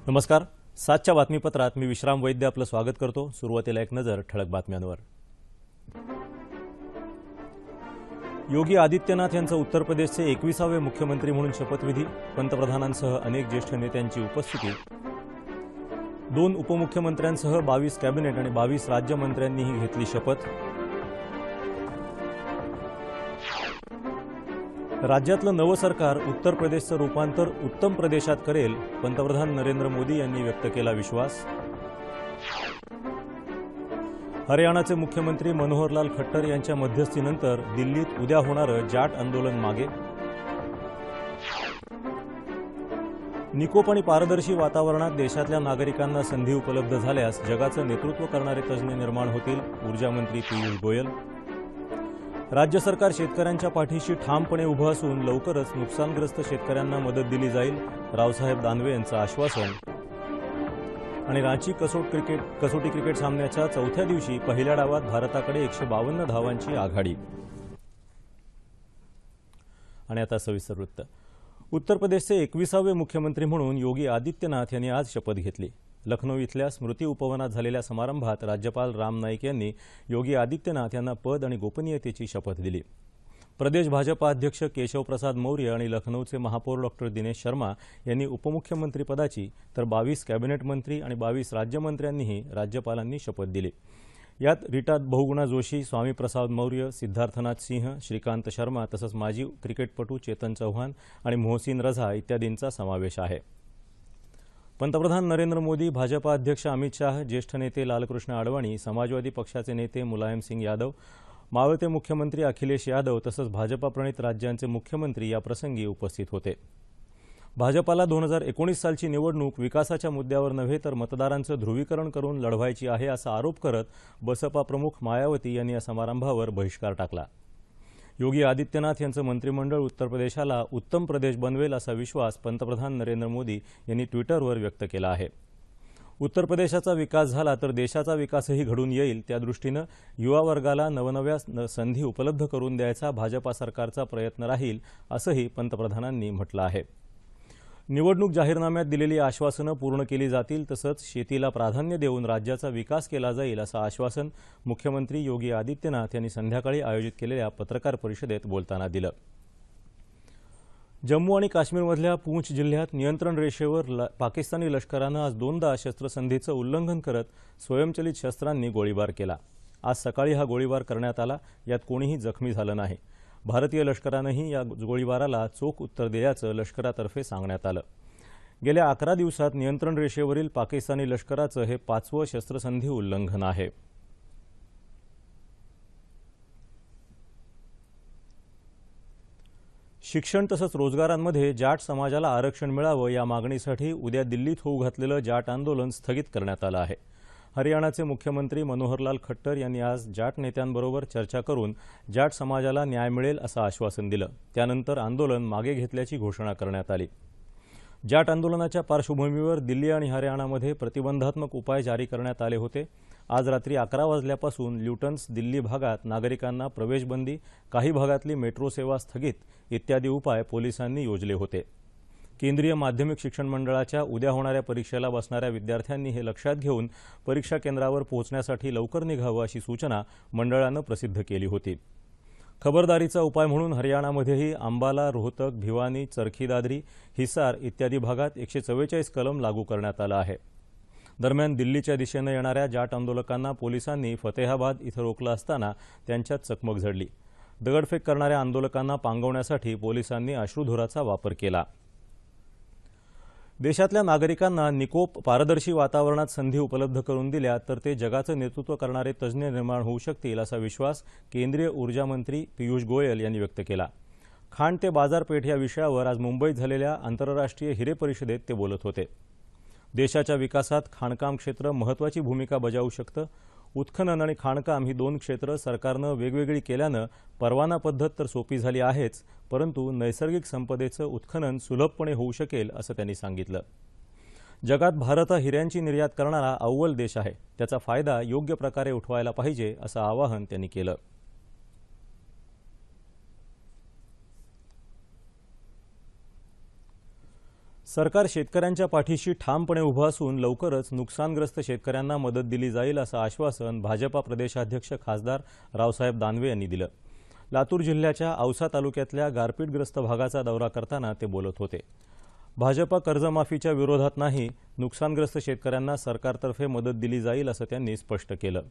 नमस्कार. 7च्या बातमीपत्रात मी विश्राम वैद्य आपलं स्वागत करतो. सुरुवातीला एक नजर ठळक बातम्यांवर. योगी आदित्यनाथ यांचा उत्तर प्रदेशचे 21वे मुख्यमंत्री म्हणून शपथविधी. पंतप्रधानांसह अनेक ज्येष्ठ नेत्यांची उपस्थिती. 2 उपमुख्यमंत्र्यांसह 22 कॅबिनेट आणि 22 राज्यमंत्र्यांनीही घेतली शपथ. राज्यातलं नवं सरकार उत्तर प्रदेशचं रूपांतर उत्तम प्रदेशात करेल, पंतप्रधान नरेंद्र मोदी यांनी व्यक्त केला विश्वास. हरियाणाचे मुख्यमंत्री मनोहरलाल खट्टर यांच्या मध्यस्थीनंतर दिल्लीत उद्या होणारं जाट आंदोलन मागे. निकोप आणि पारदर्शी वातावरणात देशातल्या नागरिकांना संधी उपलब्ध झाल्यास जगाचं नेतृत्व करणारे तज्ज्ञ निर्माण होतील, ऊर्जामंत्री पियुष गोयल. राज्य सरकार शेतकऱ्यांच्या पाठीशी ठामपणे उभं असून लवकरच नुकसानग्रस्त शेतकऱ्यांना मदत दिली जाईल, रावसाहेब दानवे यांचं आश्वासन. आणि रांची कसोटी क्रिकेट सामन्याच्या 4थ्या दिवशी पहिल्या डावात भारताकडे 152 धावांची आघाडी. आणि आता सविस्तर वृत्त. उत्तर प्रदेशचे 21वे मुख्यमंत्री म्हणून योगी आदित्यनाथ यांनी आज शपथ घेतली. लखनौ इथल्या स्मृती उपवनात झालेल्या समारंभात राज्यपाल राम नाईक यांनी योगी आदित्यनाथ यांना पद आणि गोपनीयतेची शपथ दिली. प्रदेश भाजपा अध्यक्ष केशवप्रसाद मौर्य आणि लखनौचे महापौर डॉ. दिनेश शर्मा यांनी उपमुख्यमंत्रीपदाची तर 22 कॅबिनेट मंत्री आणि 22 राज्यमंत्र्यांनीही राज्यपालांनी शपथ दिली. यात रीटा बहुगुणा जोशी, स्वामीप्रसाद मौर्य, सिद्धार्थनाथ सिंह, श्रीकांत शर्मा तसंच माजी क्रिकेटपटू चेतन चौहान आणि मोहसिन रझा इत्यादींचा समावेश आहे. पंतप्रधान नरेंद्र मोदी, भाजपा अध्यक्ष अमित शाह, ज्येष्ठ नेते लालकृष्ण अडवाणी, समाजवादी पक्षाचे नेते मुलायम सिंग यादव, मावळते मुख्यमंत्री अखिलेश यादव तसंच भाजपा-प्रणित राज्यांचे मुख्यमंत्री या प्रसंगी उपस्थित होते. भाजपाला 2019 सालची निवडणूक विकासाच्या मुद्द्यावर नव्हे तर मतदारांचं ध्रुवीकरण करून लढवायची आहे असा आरोप करत बसपा प्रमुख मायावती यांनी या समारंभावर बहिष्कार टाकला. योगी आदित्यनाथ यांचं मंत्रिमंडळ उत्तर प्रदेशाला उत्तम प्रदेश बनवेल असा विश्वास पंतप्रधान नरेंद्र मोदी यांनी ट्विटरवर व्यक्त केला आहे. उत्तर प्रदेशाचा विकास झाला तर देशाचा विकासही घडून येईल, त्यादृष्टीनं युवा वर्गाला नवनव्या संधी उपलब्ध करून द्यायचा भाजपा सरकारचा प्रयत्न राहील असंही पंतप्रधानांनी म्हटलं आहे. निवडणूक जाहीरनाम्यात दिलेली आश्वासनं पूर्ण केली जातील तसंच शेतीला प्राधान्य देऊन राज्याचा विकास केला जाईल असं आश्वासन मुख्यमंत्री योगी आदित्यनाथ यांनी संध्याकाळी आयोजित केलेल्या पत्रकार परिषदेत बोलताना दिलं. जम्मू आणि काश्मीरमधल्या पूंछ जिल्ह्यात नियंत्रण रेषेवर पाकिस्तानी लष्करानं आज 2दा शस्त्रसंधीचं उल्लंघन करत स्वयंचलित शस्त्रांनी गोळीबार केला. आज सकाळी हा गोळीबार करण्यात आला. यात कोणीही जखमी झालं नाही. भारतीय लष्करानंही या गोळीबाराला चोख उत्तर दिल्याचं लष्करातर्फे सांगण्यात आलं. गेल्या 11 दिवसात नियंत्रण रेषेवरील पाकिस्तानी लष्कराचं हे 5वं शस्त्रसंधी उल्लंघन आहे. शिक्षण तसंच रोजगारांमध्ये जाट समाजाला आरक्षण मिळावं या मागणीसाठी उद्या दिल्लीत होऊ घातलेलं जाट आंदोलन स्थगित करण्यात आलं आहे. हरियाणाचे मुख्यमंत्री मनोहरलाल खट्टर यांनी आज जाट नेत्यांबरोबर चर्चा करून जाट समाजाला न्याय मिळेल असं आश्वासन दिलं. त्यानंतर आंदोलन मागे घेतल्याची घोषणा करण्यात आली. जाट आंदोलनाच्या पार्श्वभूमीवर दिल्ली आणि हरियाणामध्ये प्रतिबंधात्मक उपाय जारी करण्यात आले होते. आज रात्री 11 वाजल्यापासून ल्युटन्स दिल्ली भागात नागरिकांना प्रवेशबंदी, काही भागातली मेट्रो सेवा स्थगित इत्यादी उपाय पोलिसांनी योजले होते. केंद्रीय माध्यमिक शिक्षण मंडळाच्या उद्या होणाऱ्या परीक्षेला बसणाऱ्या विद्यार्थ्यांनी हे लक्षात घेऊन परीक्षा केंद्रावर पोहोचण्यासाठी लवकर निघावं अशी सूचना मंडळानं प्रसिद्ध केली होती. खबरदारीचा उपाय म्हणून हरियाणामध्येही अंबाला, रोहतक, भिवानी, चरखी दादरी, हिसार इत्यादी भागात 144 कलम लागू करण्यात आलं आहे. दरम्यान दिल्लीच्या दिशेनं येणाऱ्या जाट आंदोलकांना पोलिसांनी फतेहाबाद इथं रोखलं असताना त्यांच्यात चकमक झडली. दगडफेक करणाऱ्या आंदोलकांना पांगवण्यासाठी पोलिसांनी अश्रुधुराचा वापर केला. देशातल्या नागरिकांना निकोप पारदर्शी वातावरणात संधी उपलब्ध करून दिल्या तर ते जगाचं नेतृत्व करणारे तज्ज्ञ निर्माण होऊ शकतील असा विश्वास केंद्रीय ऊर्जामंत्री पियुष गोयल यांनी व्यक्त केला. खाण ते बाजारपेठ या विषयावर आज मुंबईत झालेल्या आंतरराष्ट्रीय हिरे परिषदेत ते बोलत होते. देशाच्या विकासात खाणकाम क्षेत्र महत्त्वाची भूमिका बजावू शकतं. उत्खनन आणि खाणकाम ही 2 क्षेत्र सरकारनं वेगवेगळी केल्यानं परवाना पद्धत तर सोपी झाली आहेच, परंतु नैसर्गिक संपदेचं उत्खनन सुलभपणे होऊ शकेल असं त्यांनी सांगितलं. जगात भारत हा हिऱ्यांची निर्यात करणारा अव्वल देश आहे. त्याचा फायदा योग्य प्रकारे उठवायला पाहिजे असं आवाहन त्यांनी केलं. सरकार शेतकऱ्यांच्या पाठीशी ठामपणे उभं असून लवकरच नुकसानग्रस्त शेतकऱ्यांना मदत दिली जाईल असं आश्वासन भाजपा प्रदेशाध्यक्ष खासदार रावसाहेब दानवे यांनी दिलं। लातूर जिल्ह्याच्या औसा तालुक्यातल्या गारपीटग्रस्त भागाचा दौरा करताना ते बोलत होते। भाजपा कर्जमाफीच्या विरोधात नाही, नुकसानग्रस्त शेतकऱ्यांना सरकारतर्फे मदत दिली जाईल असं त्यांनी स्पष्ट केलं।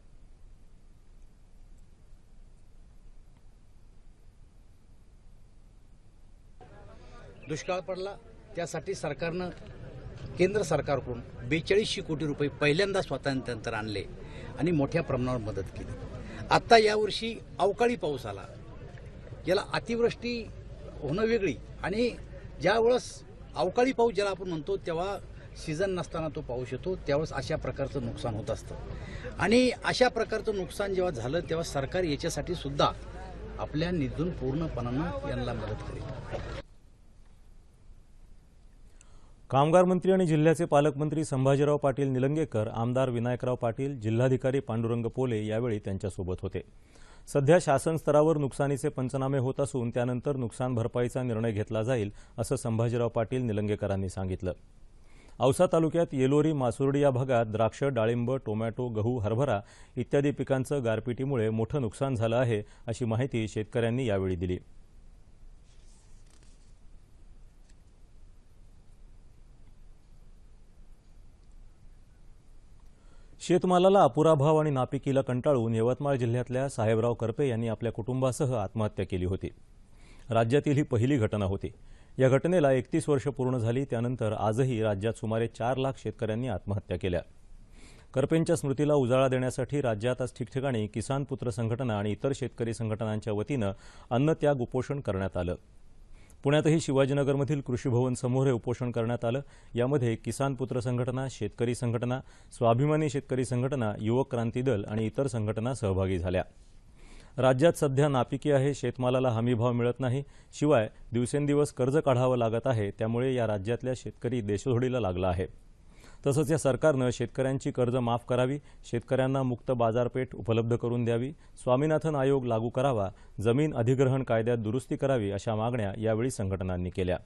दुष्काळ पडला त्यासाठी सरकारनं केंद्र सरकारकडून 4200 कोटी रुपये पहिल्यांदा स्वातंत्र्यानंतर आणले आणि मोठ्या प्रमाणावर मदत केली। आता यावर्षी अवकाळी पाऊस आला, याला अतिवृष्टी होणं वेगळी आणि ज्यावेळेस अवकाळी पाऊस ज्याला आपण म्हणतो तेव्हा सीझन नसताना तो पाऊस येतो, त्यावेळेस अशा प्रकारचं नुकसान होत असतं आणि अशा प्रकारचं नुकसान जेव्हा झालं तेव्हा सरकार याच्यासाठी सुद्धा आपल्या निधीतून पूर्णपणानं यांना मदत करेल। कामगार मंत्री आणि जिल्ह्याचे पालकमंत्री संभाजीराव पाटील निलंगेकर, आमदार विनायकराव पाटील, जिल्हाधिकारी पांडुरंग पोले यावेळी त्यांच्यासोबत होते। सध्या शासन स्तरावर नुकसानीचे पंचनामे होत असून त्यानंतर नुकसान भरपाईचा निर्णय घेतला जाईल असं संभाजीराव पाटील निलंगेकरांनी सांगितलं। औसा तालुक्यात येलोरी, मासुर्डी या भागात द्राक्ष, डाळिंब, टोमॅटो, गहू, हरभरा इत्यादी पिकांचं गारपिटीमुळे मोठं नुकसान झालं आहे अशी माहिती शेतकऱ्यांनी यावेळी दिली। शेतमालाला अपुरा भाव आणि नापिकीला कंटाळून यवतमाळ जिल्ह्यातल्या साहेबराव करपे यांनी आपल्या कुटुंबासह आत्महत्या केली होती। राज्यातील ही पहिली घटना होती। या घटनेला 31 वर्ष पूर्ण झाली, त्यानंतर आजही राज्यात सुमारे 4 लाख शेतकऱ्यांनी आत्महत्या केल्या। करपेंच्या स्मृतीला उजाळा देण्यासाठी राज्यात आज ठिकठिकाणी किसान पुत्र संघटना आणि इतर शेतकरी संघटनांच्या वतीनं अन्नत्याग उपोषण करण्यात आलं। पुण्यातही शिवाजीनगरमधील कृषी भवन समोर हे उपोषण करण्यात आलं। यामध्ये किसान पुत्र संघटना, शेतकरी संघटना, स्वाभिमानी शेतकरी संघटना, युवक क्रांती दल आणि इतर संघटना सहभागी झाल्या। राज्यात सध्या नापिकी आहे, शेतमालाला हमीभाव मिळत नाही, शिवाय दिवसेंदिवस कर्ज काढावं लागत आहे, त्यामुळे या राज्यातल्या शेतकरी देशोधडीला लागला आहे। तसंच या सरकारनं शेतकऱ्यांची कर्ज माफ करावी, शेतकऱ्यांना मुक्त बाजारपेठ उपलब्ध करून द्यावी, स्वामीनाथन आयोग लागू करावा, जमीन अधिग्रहण कायद्यात दुरुस्ती करावी अशा मागण्या यावेळी संघटनांनी केल्या।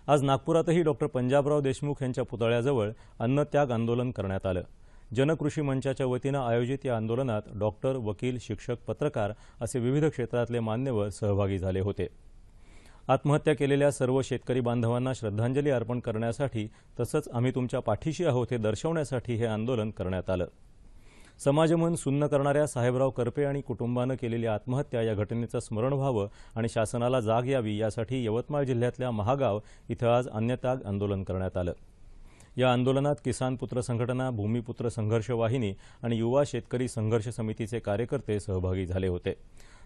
आज नागपुरातही डॉ. पंजाबराव देशमुख यांच्या पुतळ्याजवळ अन्नत्याग आंदोलन करण्यात आलं। जनकृषी मंचाच्या वतीनं आयोजित या आंदोलनात डॉक्टर, वकील, शिक्षक, पत्रकार असे विविध क्षेत्रातले मान्यवर सहभागी झाले होते। आत्महत्या केलेल्या सर्व शेतकरी बांधवांना श्रद्धांजली अर्पण करण्यासाठी तसंच आम्ही तुमच्या पाठीशी आहोत हे दर्शवण्यासाठी हे आंदोलन करण्यात आलं। समाजमन सुन्न करणाऱ्या साहेबराव करपे आणि कुटुंबानं केलेली आत्महत्या या घटनेचं स्मरण व्हावं आणि शासनाला जाग यावी यासाठी यवतमाळ जिल्ह्यातल्या महागाव इथं आज अन्नत्याग आंदोलन करण्यात आलं। या आंदोलनात किसान पुत्र संघटना, भूमिपुत्र संघर्ष वाहिनी आणि युवा शेतकरी संघर्ष समितीचे कार्यकर्ते सहभागी झाले होते।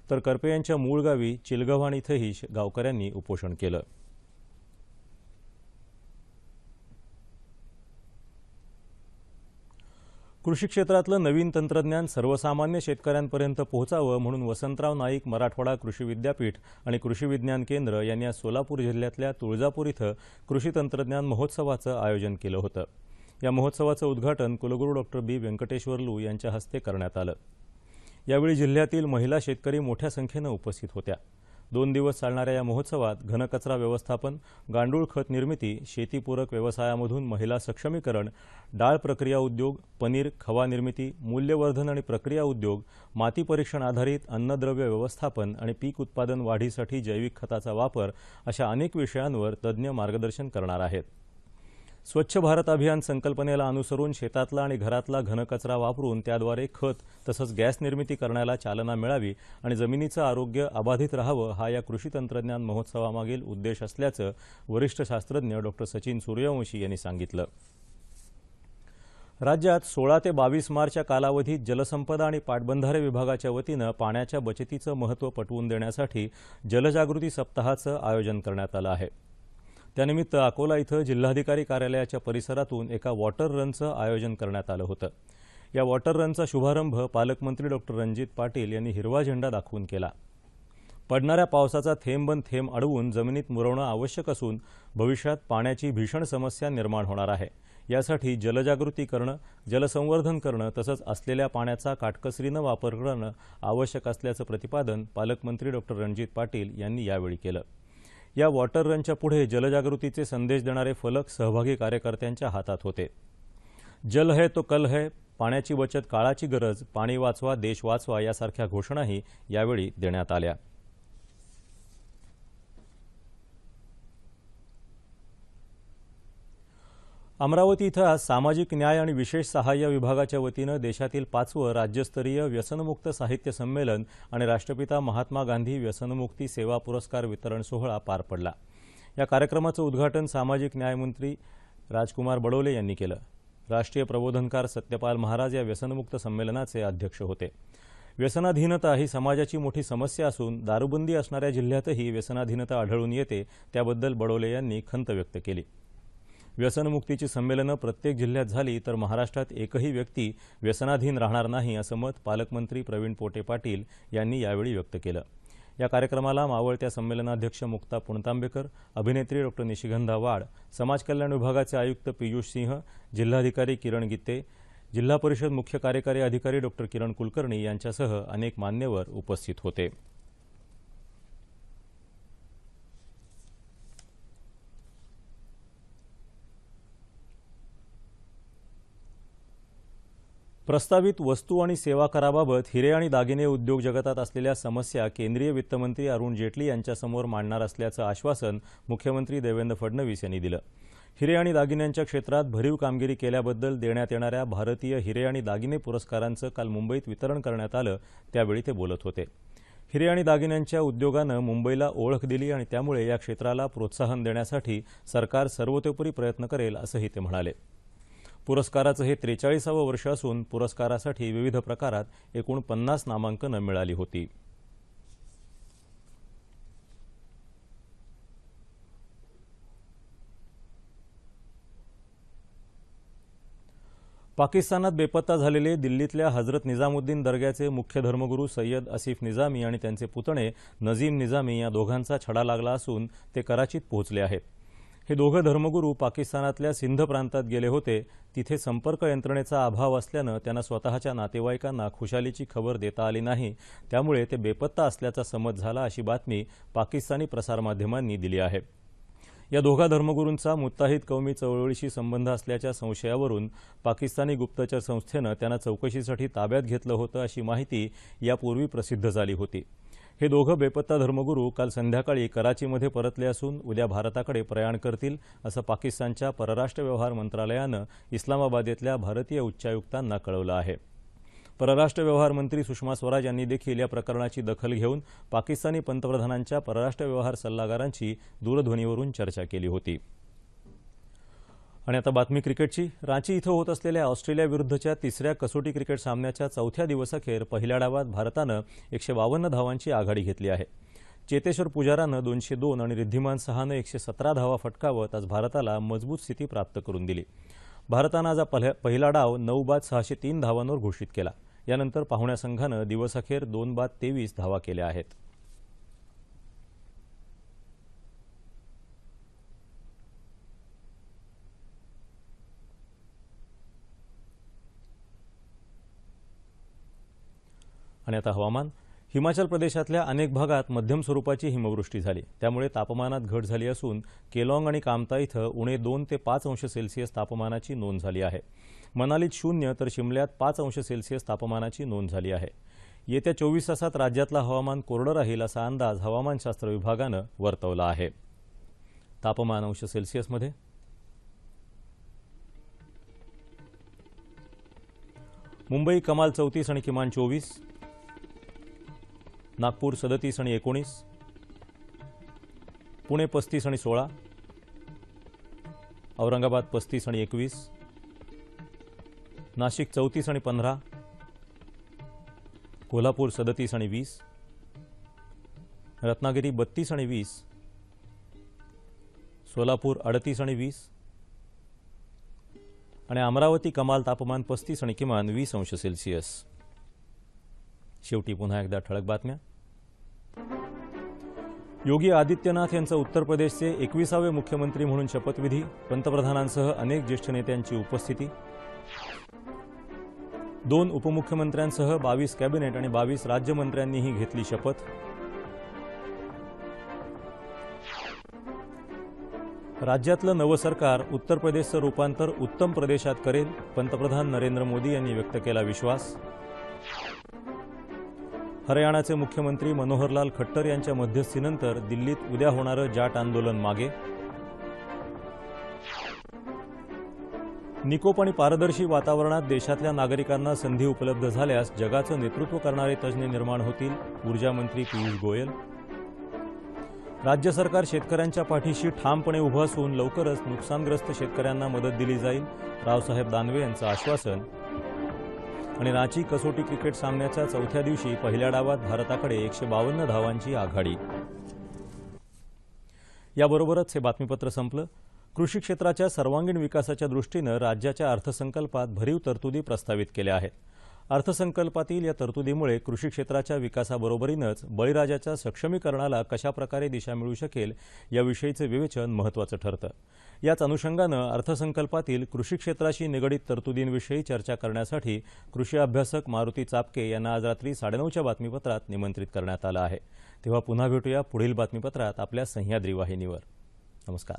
तर करपे यांच्या मूळ गावी चिलगव्हाण इथंही गावकऱ्यांनी उपोषण केलं। कृषी क्षेत्रातलं नवीन तंत्रज्ञान सर्वसामान्य शेतकऱ्यांपर्यंत पोहोचावं म्हणून वसंतराव नाईक मराठवाडा कृषी विद्यापीठ आणि कृषी विज्ञान केंद्र यांनी आज सोलापूर जिल्ह्यातल्या तुळजापूर इथं कृषी तंत्रज्ञान महोत्सवाचं आयोजन केलं होतं। या महोत्सवाचं उद्घाटन कुलगुरू डॉ. बी. व्यंकटेश्वरलू यांच्या हस्ते करण्यात आलं। यावेळी जिल्ह्यातील महिला शेतकरी मोठ्या संख्येनं उपस्थित होत्या। 2 दिवस चालणाऱ्या या महोत्सवात घनकचरा व्यवस्थापन, गांडूळ खत निर्मिती, शेतीपूरक व्यवसायामधून महिला सक्षमीकरण, डाळ प्रक्रिया उद्योग, पनीर, खवा निर्मिती, मूल्यवर्धन आणि प्रक्रिया उद्योग, माती परीक्षण आधारित अन्नद्रव्य व्यवस्थापन आणि पीक उत्पादन वाढीसाठी जैविक खताचा वापर अशा अनेक विषयांवर तज्ज्ञ मार्गदर्शन करणार आहेत। स्वच्छ भारत अभियान संकल्पनेला अनुसरून शेतातला आणि घरातला घनकचरा वापरून त्याद्वारे खत तसंच गॅस निर्मिती करण्याला चालना मिळावी आणि जमिनीचं आरोग्य अबाधित राहावं हा या कृषी तंत्रज्ञान महोत्सवामागील उद्देश असल्याचं वरिष्ठ शास्त्रज्ञ डॉ. सचिन सूर्यवंशी यांनी सांगितलं। राज्यात 16 ते 22 मार्चच्या कालावधीत जलसंपदा आणि पाटबंधारे विभागाच्या वतीनं पाण्याच्या बचतीचं महत्त्व पटवून देण्यासाठी जलजागृती सप्ताहाचं आयोजन करण्यात आलं आहे। त्यानिमित्त अकोला इथं जिल्हाधिकारी कार्यालयाच्या परिसरातून एका वॉटर रनचं आयोजन करण्यात आलं होतं। या वॉटर रनचा शुभारंभ पालकमंत्री डॉ. रणजित पाटील यांनी हिरवा झेंडा दाखवून केला। पडणाऱ्या पावसाचा थेंब थेंब अडवून जमिनीत मुरवणं आवश्यक असून भविष्यात पाण्याची भीषण समस्या निर्माण होणार आहे। यासाठी जलजागृती करणं, जलसंवर्धन करणं तसंच असलेल्या पाण्याचा काटकसरीनं वापर करणं आवश्यक असल्याचं प्रतिपादन पालकमंत्री डॉ. रणजित पाटील यांनी यावेळी केलं। या वॉटर रनच्या पुढे जलजागृतीचे संदेश देणारे फलक सहभागी कार्यकर्त्यांच्या हातात होते. जल है तो कल है, पाण्याची बचत काळाची गरज, पाणी वाचवा देश वाचवा यासारख्या घोषणाही यावेळी देण्यात आल्या. अमरावती इथं आज सामाजिक न्याय आणि विशेष सहाय्य विभागाच्या वतीनं देशातील 5वं राज्यस्तरीय व्यसनमुक्त साहित्य संमेलन आणि राष्ट्रपिता महात्मा गांधी व्यसनमुक्ती सेवा पुरस्कार वितरण सोहळा पार पडला. या कार्यक्रमाचं उद्घाटन सामाजिक न्यायमंत्री राजकुमार बडोले यांनी केलं. राष्ट्रीय प्रबोधनकार सत्यपाल महाराज या व्यसनमुक्त संमेलनाचे अध्यक्ष होते. व्यसनाधीनता ही समाजाची मोठी समस्या असून दारूबंदी असणाऱ्या जिल्ह्यातही व्यसनाधीनता आढळून येते, त्याबद्दल बडोले यांनी खंत व्यक्त केली. व्यसनमुक्तीची संमेलनं प्रत्येक जिल्ह्यात झाली तर महाराष्ट्रात एकही व्यक्ती व्यसनाधीन राहणार नाही, असं मत पालकमंत्री प्रवीण पोटे पाटील यांनी यावेळी व्यक्त केलं. या कार्यक्रमाला मावळत्या संमेलनाध्यक्ष मुक्ता पुणतांबेकर, अभिनेत्री डॉ. निशिगंधा वाड, समाज कल्याण विभागाचे आयुक्त पियुष सिंह, जिल्हाधिकारी किरण गित्ते, जिल्हा परिषद मुख्य कार्यकारी अधिकारी डॉ. किरण कुलकर्णी यांच्यासह अनेक मान्यवर उपस्थित होते. प्रस्तावित वस्तू आणि सेवा कराबाबत हिरे आणि दागिने उद्योग जगतात असलेल्या समस्या केंद्रीय वित्तमंत्री अरुण जेटली यांच्यासमोर मांडणार असल्याचं आश्वासन मुख्यमंत्री देवेंद्र फडणवीस यांनी दिलं. हिरे आणि दागिन्यांच्या क्षेत्रात भरीव कामगिरी केल्याबद्दल देण्यात येणाऱ्या भारतीय हिरे आणि दागिने पुरस्कारांचं काल मुंबईत वितरण करण्यात आलं, त्यावेळी ते बोलत होते. हिरे आणि दागिन्यांच्या उद्योगानं मुंबईला ओळख दिली आणि त्यामुळे या क्षेत्राला प्रोत्साहन देण्यासाठी सरकार सर्वतोपरी प्रयत्न करेल, असंही ते म्हणाले. पुरस्काराचं हे 43वे वर्ष असून पुरस्कारासाठी विविध प्रकारात एकूण 50 नामांकनं मिळाली होती. पाकिस्तानात बेपत्ता झालेले दिल्लीतल्या हजरत निजामुद्दीन दर्ग्याचे मुख्य धर्मगुरू सय्यद आसिफ निजामी आणि त्यांचे पुतणे नजीम निजामी या दोघांचा छडा लागला असून ते कराचीत पोहोचले आहेत. हे दोघं धर्मगुरू पाकिस्तानातल्या सिंध प्रांतात गेले होते. तिथे संपर्क यंत्रणेचा अभाव असल्यानं त्यांना स्वतःच्या नातेवाईकांना खुशालीची खबर देता आली नाही, त्यामुळे ते बेपत्ता असल्याचा समज झाला, अशी बातमी पाकिस्तानी प्रसारमाध्यमांनी दिली आहे. या दोघा धर्मगुरूंचा मुत्ताहिद कौमी चळवळीशी संबंध असल्याच्या संशयावरून पाकिस्तानी गुप्तचर संस्थेनं त्यांना चौकशीसाठी ताब्यात घेतलं होतं, अशी माहिती यापूर्वी प्रसिद्ध झाली होती. हे दोघं बेपत्ता धर्मगुरू काल संध्याकाळी कराचीमध्ये परतले असून उद्या भारताकडे प्रयाण करतील, असं पाकिस्तानच्या परराष्ट्र व्यवहार मंत्रालयानं इस्लामाबाद येथल्या भारतीय उच्चायुक्तांना कळवलं आहे. परराष्ट्र व्यवहार मंत्री सुषमा स्वराज यांनी देखील या प्रकरणाची दखल घेऊन पाकिस्तानी पंतप्रधानांच्या परराष्ट्र व्यवहार सल्लागारांची दूरध्वनीवरून चर्चा केली होती. आणि आता बातमी क्रिकेटची. रांची इथं होत असलेल्या ऑस्ट्रेलियाविरुद्धच्या 3ऱ्या कसोटी क्रिकेट सामन्याच्या 4थ्या दिवसाखेर पहिल्या डावात भारतानं 152 धावांची आघाडी घेतली आहे. चेतेश्वर पुजारानं 202 आणि रिद्धिमान सहानं 117 धावा फटकावत आज भारताला मजबूत स्थिती प्राप्त करून दिली. भारतानं आज पहिला डाव 9 बाद 603 धावांवर घोषित केला. यानंतर पाहुण्या संघानं दिवसअखेर 2 बाद 23 धावा केल्या आहेत. आणि आता हवामान. हिमाचल प्रदेशातल्या अनेक भागात मध्यम स्वरूपाची हिमवृष्टी झाली, त्यामुळे तापमानात घट झाली असून केलॉंग आणि कामता इथं उणे 2 ते 5 अंश सेल्सिअस तापमानाची नोंद झाली आहे. मनालीत 0 तर शिमल्यात 5 अंश सेल्सिअस तापमानाची नोंद झाली आहे. येत्या 24 तासात राज्यातलं हवामान कोरडं राहील, असा अंदाज हवामानशास्त्र विभागानं वर्तवला आहे. तापमान अंश सेल्सिअसमध्ये मुंबई कमाल 34 आणि किमान 24, नागपूर 37 आणि 19, पुणे 35 आणि 16, औरंगाबाद 35 आणि 21, नाशिक 34 आणि 15, कोल्हापूर 37 आणि 20, रत्नागिरी 32 आणि 20, सोलापूर 38 आणि 20 आणि अमरावती कमाल तापमान 35 आणि किमान 20 अंश सेल्सिअस. शेवटी पुन्हा एकदा ठळक बातम्या. योगी आदित्यनाथ यांचा उत्तर प्रदेशचे 21वे मुख्यमंत्री म्हणून शपथविधी. पंतप्रधानांसह अनेक ज्येष्ठ नेत्यांची उपस्थिती. 2 उपमुख्यमंत्र्यांसह 22 कॅबिनेट आणि 22 राज्यमंत्र्यांनीही घेतली शपथ. राज्यातलं नवं सरकार उत्तर प्रदेशचं रूपांतर उत्तम प्रदेशात करेल, पंतप्रधान नरेंद्र मोदी यांनी व्यक्त केला विश्वास. हरियाणाचे मुख्यमंत्री मनोहरलाल खट्टर यांच्या मध्यस्थीनंतर दिल्लीत उद्या होणारं जाट आंदोलन मागे. निकोप आणि पारदर्शी वातावरणात देशातल्या नागरिकांना संधी उपलब्ध झाल्यास जगाचं नेतृत्व करणारे तज्ज्ञ निर्माण होतील, ऊर्जा मंत्री पियुष गोयल. राज्य सरकार शेतकऱ्यांच्या पाठीशी ठामपणे उभं असून लवकरच नुकसानग्रस्त शेतकऱ्यांना मदत दिली जाईल, रावसाहेब दानवे यांचं आश्वासन. आणि रांची कसोटी क्रिकेट सामन्याच्या चौथ्या दिवशी पहिल्या डावात भारताकडे 152 धावांची आघाडी. याबरोबरच हे बातमीपत्र संपलं. कृषी क्षेत्राच्या सर्वांगीण विकासाच्या दृष्टीनं राज्याच्या अर्थसंकल्पात भरीव तरतुदी प्रस्तावित केल्या आहेत. अर्थसंकल्पातील या तरतुदीमुळे कृषी क्षेत्राच्या विकासाबरोबरीनंच बळीराजाच्या सक्षमीकरणाला कशाप्रकारे दिशा मिळू शकेल याविषयीचं विवेचन महत्त्वाचं ठरतं. याच अनुषंगानं अर्थसंकल्पातील कृषी क्षेत्राशी निगडित तरतुदींविषयी चर्चा करण्यासाठी कृषी अभ्यासक मारुती चापके यांना आज रात्री 9:30च्या बातमीपत्रात निमंत्रित करण्यात आलं आहे. तेव्हा पुन्हा भेटूया पुढील बातमीपत्रात आपल्या सह्याद्री वाहिनीवर. नमस्कार.